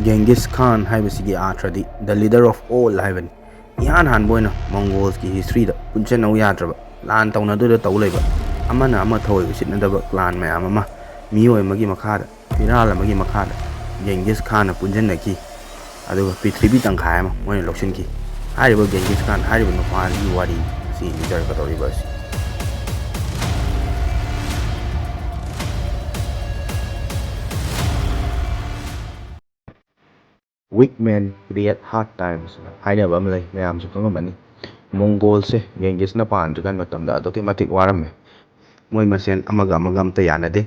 Genghis Khan haibasigi atradi the leader of all haibani ihan hanboina Mongols ki history da punchana yadraba lan tawnadu da tawleba amana ama thawai usitnadaba clan mayam ama miyoi magi makhada viral magi makhada Genghis Khan punjana ki aduga prithribi tangkhai ama moina loksin ki hariba Genghis Khan hariba nupali wari si leader ka tawriba si Weak men create hard times hainaba ama lei mayamsu khangam Mongols se Genghis na panjukan matamda aduki matik warame moi masen amaga amaga amta yanade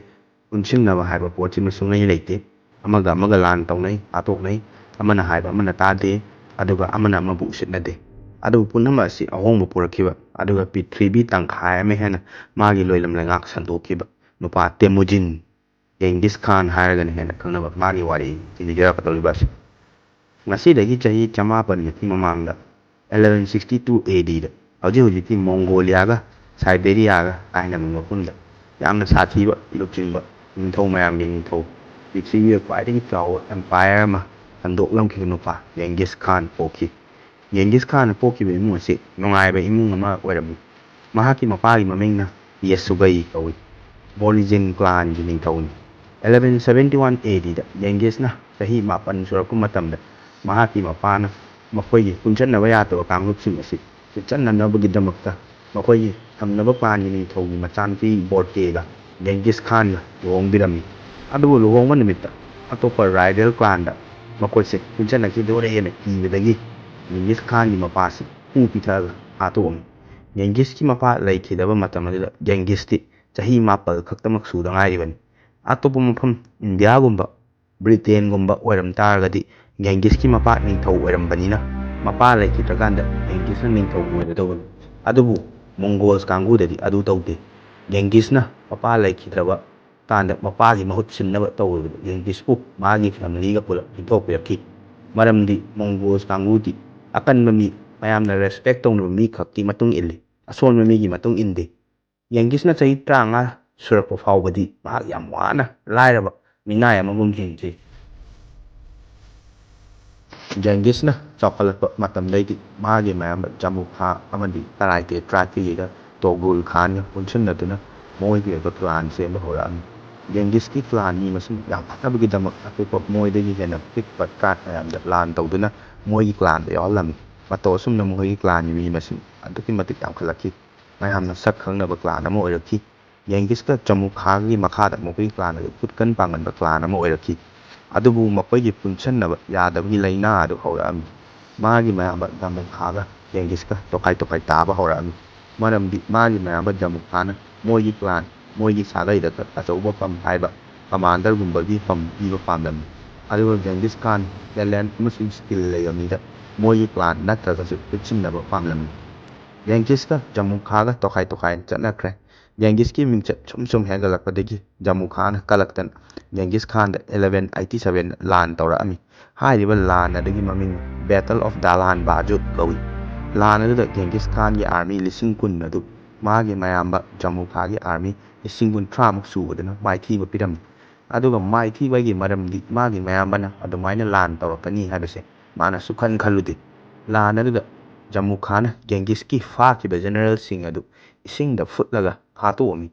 punshingnaba haiba poti masungai leite amaga amaga lan tawnai atoknai amana haiba amana tade aduga amana amabu usitnade adu punama si ahongba purakhiba aduga prithribi tangkhai ama hena magi loilam lengak sandokiba nupa Temujin Genghis Khan hairagani hena khangnaba magi wari tindijara katoliba Ngasidagi chahi chamapan mamangda 1162 AD da hꯧji Mongolia Siberia ga kaina mafunda yamna sathiba lukchingba ningthau mayamgi ningthau prithviga khwaidagi chawa empire ama handoklamkhiba nupa Genghis Khan pokhi Genghis Khan pokhiba imung asi nungaiba imung ama oirami mahakki mapagi mamingna Yasugai kawi Borijin clan gi ningthauni 1171 AD da Genghis na chahi mapan surakpa matamda mahakki mapana makhoi punchanaba yadaba kanglupsing asi punchananabagidamakkta makhoi thamnaba clan gi ningthaugi machanupi Borte Genghis Khan luhongbirami adubu luhongba numitta atopa rival clan da makhoi punchanakidorena kibadagi Genghis Khan gi mapasi hu pithaga hatomi Genghis ki mapa laikhidaba matam aduda Genghis ti chahi mapal khaktamak suda ngairibani atopa mafam India gumba Britain gumba oiram taragadi Genghis ki mapa ningthau oirambanina mapa laikhidrakanda Genghis na ningthau oiradawani adubu Mongols kangudadi adu tawde Genghis na mapa laikhidraba kanda mapagi mahut sinnaba tawribada Genghis pu magi family ga pulap inthokpirakhi maramdi Mongols kangudi akanba mi mayamna respect tawnaba mi khakki matung illi asonba migi matung inde Genghis na chahi 35 surakpa faubadi mahak yam wana lairaba minai amagum hingkhi Genghis na chawkhalatpa matamdagi magi mayamba Jamukha amadi Taraite tribe ga Togul Khan ga punsannaduna moigi oiba clan semba horami Genghis ki clan mi masing yamkhatnabagidamak atopa moidagi hena pikpa tribe mayamda lan tawduna moigi clan da yawhallami mato asumna moigi clan mi masing aduki matik yamkhatlakhi mayamna sak khangnaba clan ama oirakhi Genghis ka Jamukha gi makhada moigi clan da khutkan panganba clan ama oirakhi adubu makhoi punsannaba yadabagi laina adu horami magi mayamba Jamukha ga Genghis ka tokai taba horami maramdi magi mayamba Jamukha na moigi clan moigi sagaida achauba pam haiba commander gumbagi pam piba pamdami aduga Genghis Khan talent amasing skill leiyamida moigi clan natragasu pitsinnaba pamlami Genghis ka Jamukha ga tokai chatnakre Genghis ki mingchat sum hegalakpadagi Jamukha na kalaktan Genghis Khan da 1187 lan tawrami hairiba lan adagi maming Battle of Dalan Bajut kawi lan aduda Genghis Khan gi army lising kun adu magi mayamba Jamukha gi army lising kun tramuk subadana maithiba pirami aduga maithibagi maramdi magi mayambana adumaina lan tawrakani haibase mana sukhan khalude lan aduda Jamukha na Genghis ki fakiba general sing adu isingda futlaga hatomi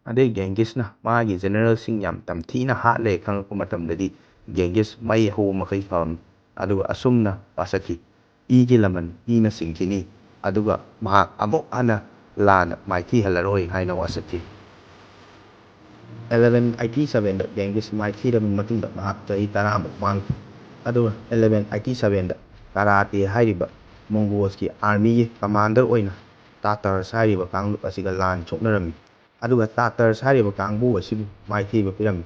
adai Genghis na magi general sing yam tamthina hatle khangakpa matamdadi Genghis mai ho makai pham aduga asumna pasaki igi laman ina singkini aduga mahak amok ana lana maithi halaroi haina wasaki 1187 da Genghis maithi da matungda mahak chahi taramuk mang aduga 1187 da Karate hairiba Mongols ki army gi commander oina Tatars hairiba kanglup asiga lan choknarami aduga Tatars hairiba kangbu asibu maithiba pirami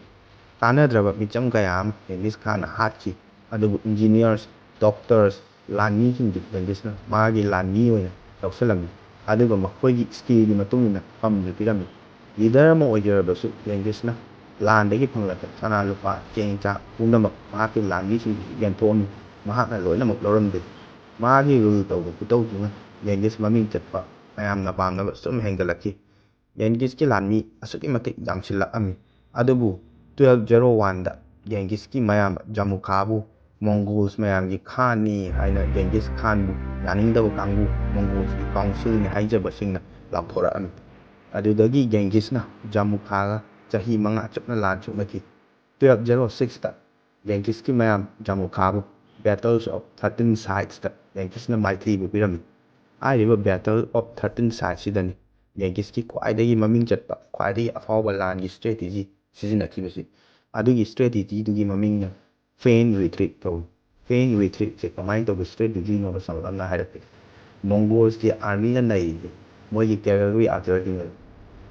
Tanadraba micham kaya ama Genghis Khan na hatki adubu engineers doctors lanmi singdi Genghis na magi lanmi oina lawsalami aduga makhoigi skill gi matungina pamju pirami leader ama oijarabasu Genghis na landagi phanglaka sana lupa chengcha punamak mahakki lanmi singdi yanthomi mahakna loinamak lauramde magi rule tawba khutawduna Genghis maming chatpa mayamna pamnaba sum hengalakhi Genghis ki lanmi asuki matik yamsillakami adubu 1201 da Genghis ki mayamba Jamukha bu ꯃꯣꯡꯒꯣꯜꯁ ꯃꯌꯥꯝꯒꯤ ꯈꯥꯟꯅꯤ ꯍꯥꯏꯅ ꯖꯦꯡꯒꯤꯁ ꯈꯥꯟꯕꯨ ꯌꯥꯅꯤꯡꯗꯕ ꯀꯥꯡꯕꯨ ꯃꯣꯡꯒꯣꯜꯁꯀꯤ ꯀꯥꯎꯟꯁꯤꯜꯅꯤ ꯍꯥꯏꯖꯕꯁꯤꯡꯅ ꯂꯥꯎꯊꯣꯔꯛꯑꯝꯃꯤ꯫ ꯑꯗꯨꯗꯒꯤ ꯖꯦꯡꯒꯤꯁꯅ ꯖꯃꯨꯈꯥꯒ ꯆꯍꯤ 5 ꯆꯨꯞꯅ ꯂꯥꯟ ꯁꯣꯛꯅꯈꯤ꯫ 1206ꯇ ꯖꯦꯡꯒꯤꯁꯀꯤ ꯃꯌꯥꯝ ꯖꯃꯨꯈꯥꯕꯨ ꯕꯦꯇꯜꯁ of 13 ꯁꯥꯏꯠꯁꯇ ꯖꯦꯡꯒꯤꯁꯅ ꯃꯥꯏꯊꯤꯕ ꯄꯤꯔꯝꯃꯤ꯫ ꯍꯥꯏꯔꯤꯕ ꯕꯦꯇꯜ ꯑꯣꯐ 13 ꯁꯥꯏꯠꯁꯤꯗꯅꯤ ꯖꯦꯡꯒꯤꯁꯀꯤ ꯈ꯭ꯋꯥꯏꯗꯒꯤ ꯃꯃꯤꯡ ꯆꯠꯄ ꯈ꯭ꯋꯥꯏꯗꯒꯤ ꯑꯐꯥꯎꯕ ꯂꯥꯟꯒꯤ ꯁꯇ꯭ꯔꯦꯇꯦꯖꯤ ꯁꯤꯖꯤꯟꯅꯈꯤꯕꯁꯤ꯫ ꯑꯗꯨꯒꯤ ꯁꯇ꯭ꯔꯦꯇꯦꯖꯤꯗꯨꯒꯤ ꯃꯃꯤꯡꯅ ꯐꯦꯏꯟ ꯔꯤꯇ꯭ꯔꯤꯠ ꯀꯧꯏ꯫ ꯐꯦꯏꯟ ꯔꯤꯇ꯭ꯔꯤꯠꯁꯦ ꯀꯃꯥꯏꯅ ꯇꯧꯕ ꯁꯇ꯭ꯔꯦꯇꯦꯖꯤꯅꯣ ꯁꯝꯂꯞꯅ ꯍꯥꯏꯔꯛꯀꯦ꯫ ꯃꯣꯡꯒꯣꯜꯁꯀꯤ ꯑꯥꯔꯃꯤꯅ ꯅꯩꯔꯤꯁꯦ ꯃꯣꯏꯒꯤ ꯀꯦꯚꯦꯂꯔꯤ ꯑꯥꯔꯆꯔꯁꯤꯡꯅꯤ꯫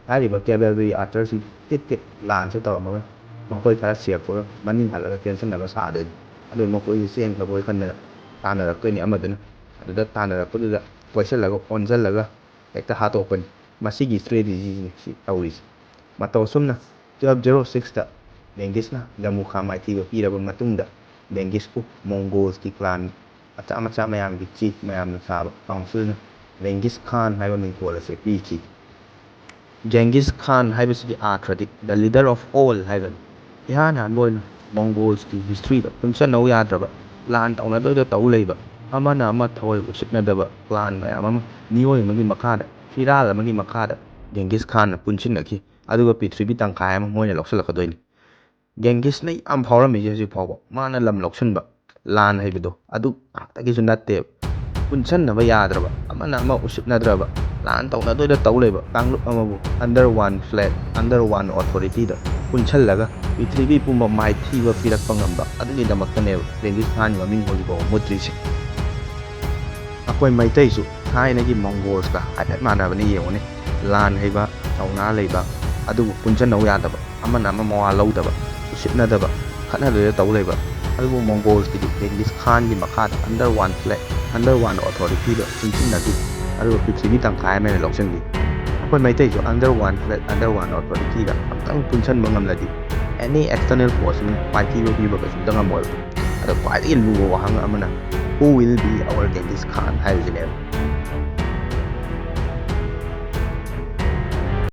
ꯍꯥꯏꯔꯤꯕ ꯀꯦꯚꯦꯂꯔꯤ ꯑꯥꯔꯆꯔꯁꯤꯡ ꯇꯤꯠ ꯂꯥꯟꯁꯦ ꯇꯧꯔꯝꯃꯒ ꯃꯈꯣꯏ ꯈꯔ ꯁꯦꯞꯄꯒ ꯃꯅꯤꯡ ꯍꯜꯂꯒ ꯆꯦꯟꯁꯤꯟꯅꯕ ꯁꯥꯗꯣꯏꯅꯤ꯫ ꯑꯗꯨ ꯃꯈꯣꯏꯁꯦ ꯆꯦꯟꯈ꯭ꯔꯕꯣꯏ ꯈꯟꯗꯅ ꯇꯥꯟꯅꯔꯛꯇꯣꯏꯅꯤ ꯑꯃꯗꯨꯅ꯫ ꯑꯗꯨꯗ ꯇꯥꯟꯅꯔꯛꯄꯗꯨꯗ ꯀꯣꯏꯁꯤꯜꯂꯒ ꯑꯣꯟꯁꯤꯜꯂꯒ ꯍꯦꯛꯇ ꯍꯥꯠꯇꯣꯛꯄꯅꯤ꯫ ꯃꯁꯤꯒꯤ ꯁꯇ꯭ꯔꯦꯇꯦꯖꯤꯁꯤꯅꯤ ꯁꯤ ꯇꯧꯔꯤꯁꯦ꯫ ꯃꯇꯧ ꯑꯁꯨꯝꯅ 1206ꯇ ꯖꯦꯡꯒꯤꯁꯅ ꯖꯃꯨꯈꯥ ꯃꯥꯏꯊꯤꯕ ꯄꯤꯔꯕ ꯃꯇꯨꯡꯗ ꯖꯦꯡꯒꯤꯁꯄꯨ ꯃꯣꯡꯒꯣꯜꯁꯀꯤ ꯀ꯭ꯂꯥꯟ ꯃꯆꯥ ꯃꯆꯥ ꯃꯌꯥꯝꯒꯤ ꯆꯤꯐ ꯃꯌꯥꯝꯅ ꯁꯥꯕ ꯀꯥꯎꯟꯁꯤꯜꯅ ꯖꯦꯡꯒꯤꯁ ꯈꯥꯟ ꯍꯥꯏꯕ ꯃꯤꯡꯊꯣꯜ ꯑꯁꯤ ꯄꯤꯈꯤ꯫ ꯖꯦꯡꯒꯤꯁ ꯈꯥꯟ ꯍꯥꯏꯕꯁꯤꯒꯤ ꯑꯥꯔꯊ꯭ꯔꯗꯤ ꯗ ꯂꯤꯗꯔ ꯑꯣꯐ ꯑꯣꯜ ꯍꯥꯏꯕꯅꯤ꯫ ꯏꯍꯥꯟ ꯍꯥꯟꯕ ꯑꯣꯏꯅ ꯃꯣꯡꯒꯣꯜꯁꯀꯤ ꯍꯤꯁꯇ꯭ꯔꯤꯗ ꯄꯨꯟꯁꯟꯅꯧ ꯌꯥꯗ꯭ꯔꯕ ꯂꯥꯟ ꯇꯧꯅꯗꯣꯏꯗ ꯇꯧ ꯂꯩꯕ ꯑꯃꯅ ꯑꯃ ꯊꯑꯣꯏ ꯎꯁꯤꯠꯅꯗꯕ ꯀ꯭ꯂꯥꯟ ꯃꯌꯥꯝ ꯑꯃ ꯃꯤꯑꯣꯏ ꯑꯃꯒꯤ ꯃꯈꯥꯗ ꯐꯤꯔꯥꯜ ꯑꯃꯒꯤ ꯃꯈꯥꯗ ꯖꯦꯡꯒꯤꯁ ꯈꯥꯟꯅ ꯄꯨꯟꯁꯤꯟꯅꯈꯤ꯫ ꯑꯗꯨꯒ ꯄ꯭ꯔꯤꯊꯤꯕꯤ ꯇꯪꯈꯥꯏ ꯑꯃ ꯃꯣꯏꯅ ꯂꯧꯁꯤꯜꯂꯛꯀꯗꯣꯏꯅꯤ꯫ ꯖꯦꯡꯒꯤꯁꯅ ꯌꯥꯝ ꯐꯥꯎꯔꯝꯃꯤꯁꯦ ꯍꯧꯖꯤꯛ ꯐꯥꯎꯕ ꯃꯥꯅ ꯂꯝ ꯂꯧꯁꯤꯟꯕ ꯂꯥꯟ ꯍꯩꯕꯗꯣ ꯑꯗꯨ ꯉꯥꯛꯇꯒꯤꯁꯨ ꯅꯠꯇꯦꯕ꯫ ꯄꯨꯟꯁꯟꯅꯕ ꯌꯥꯗ꯭ꯔꯕ ꯑꯃꯅ ꯑꯃ ꯎꯁꯤꯠꯅꯗ꯭ꯔꯕ ꯂꯥꯟ ꯇꯧꯅꯗꯣꯏꯗ ꯇꯧ ꯂꯩꯕ ꯀꯥꯡꯂꯨꯞ ꯑꯃꯕꯨ ꯑꯟꯗꯔ ꯋꯥꯟ ꯐ꯭ꯂꯦꯛ ꯑꯟꯗꯔ ꯋꯥꯟ ꯑꯣꯊꯣꯔꯤꯇꯤꯗ ꯄꯨꯟꯁꯜꯂꯒ ꯄ꯭ꯔꯤꯊꯤꯕꯤ ꯄꯨꯝꯕ ꯃꯥꯏꯊꯤꯕ ꯄꯤꯔꯛꯄ ꯉꯝꯕ ꯑꯗꯨꯒꯤꯗꯃꯛꯇꯅꯦꯕ ꯖꯦꯡꯒꯤꯁ ꯈꯥꯟꯒꯤ ꯃꯃꯤꯡ ꯍꯧꯖꯤꯛꯐꯥꯎꯕ ꯃꯨꯠꯇ꯭ꯔꯤꯁꯦ꯫ ꯑꯩꯈꯣꯏ ꯃꯩꯇꯩꯁꯨ ꯊꯥꯏꯅꯒꯤ ꯃꯣꯡꯒꯣꯜꯁꯀ ꯍꯥꯏꯐꯦꯠ ꯃꯥꯟꯅꯕꯅꯤ ꯌꯦꯡꯉꯨꯅꯦ꯫ ꯂꯥꯟ ꯍꯩꯕ ꯊꯧꯅꯥ ꯂꯩꯕ ꯑꯗꯨꯕꯨ ꯄꯨꯟꯁꯟꯅꯧ ꯌꯥꯗꯕ ꯑꯃꯅ ꯑꯃ ꯃꯋꯥ ꯂꯧꯗꯕ ꯎꯁꯤꯠꯅꯗꯕ ꯈꯠꯅꯗꯣꯏꯗ ꯇꯧ ꯂꯩꯕ꯫ ꯑꯗꯨꯕꯨ ꯃꯣꯡꯒꯣꯜꯁꯀꯤꯗꯤ ꯖꯦꯡꯒꯤꯁ ꯈꯥꯟꯒꯤ ꯃꯈꯥꯗ ꯑꯟꯗꯔ ꯋꯥꯟ ꯐ꯭ꯂꯦꯛ ꯑꯟꯗꯔ ꯋꯥꯟ ꯑꯣꯊꯣꯔꯤꯇꯤꯗ ꯄꯨꯟꯁꯤꯟꯅꯈꯤ ꯑꯗꯨꯒ ꯄ꯭ꯔꯤꯊꯤꯕꯤ ꯇꯪꯈꯥꯏ ꯑꯃ ꯂꯧꯁꯤꯟꯈꯤ꯫ ꯑꯩꯈꯣꯏ ꯃꯩꯇꯩꯁꯨ ꯑꯟꯗꯔ ꯋꯥꯟ ꯐ꯭ꯂꯦꯛ ꯑꯟꯗꯔ ꯋꯥꯟ ꯑꯣꯊꯣꯔꯤꯇꯤꯗ ꯑꯃꯨꯛꯇꯪ ꯄꯨꯟꯁꯟꯕ ꯉꯝꯂꯗꯤ ꯑꯦꯅꯤ ꯑꯦꯛꯁꯇꯔꯅꯦꯜ ꯐꯣꯔꯁꯅ ꯃꯥꯏꯊꯤꯕ ꯄꯤꯕ ꯀꯩꯁꯨꯝꯇ ꯉꯝꯃꯣꯏꯕ꯫ ꯑꯗ ꯈ꯭ꯋꯥꯏꯗꯒꯤ ꯂꯨꯕ ꯋꯥꯍꯪ ꯑꯃꯅ ꯍꯨ ꯋꯤꯜ ꯕꯤ ꯑꯋꯔ ꯖꯦꯡꯒꯤꯁ ꯈꯥꯟ ꯍꯥꯏꯕꯁꯤꯅꯦꯕ꯫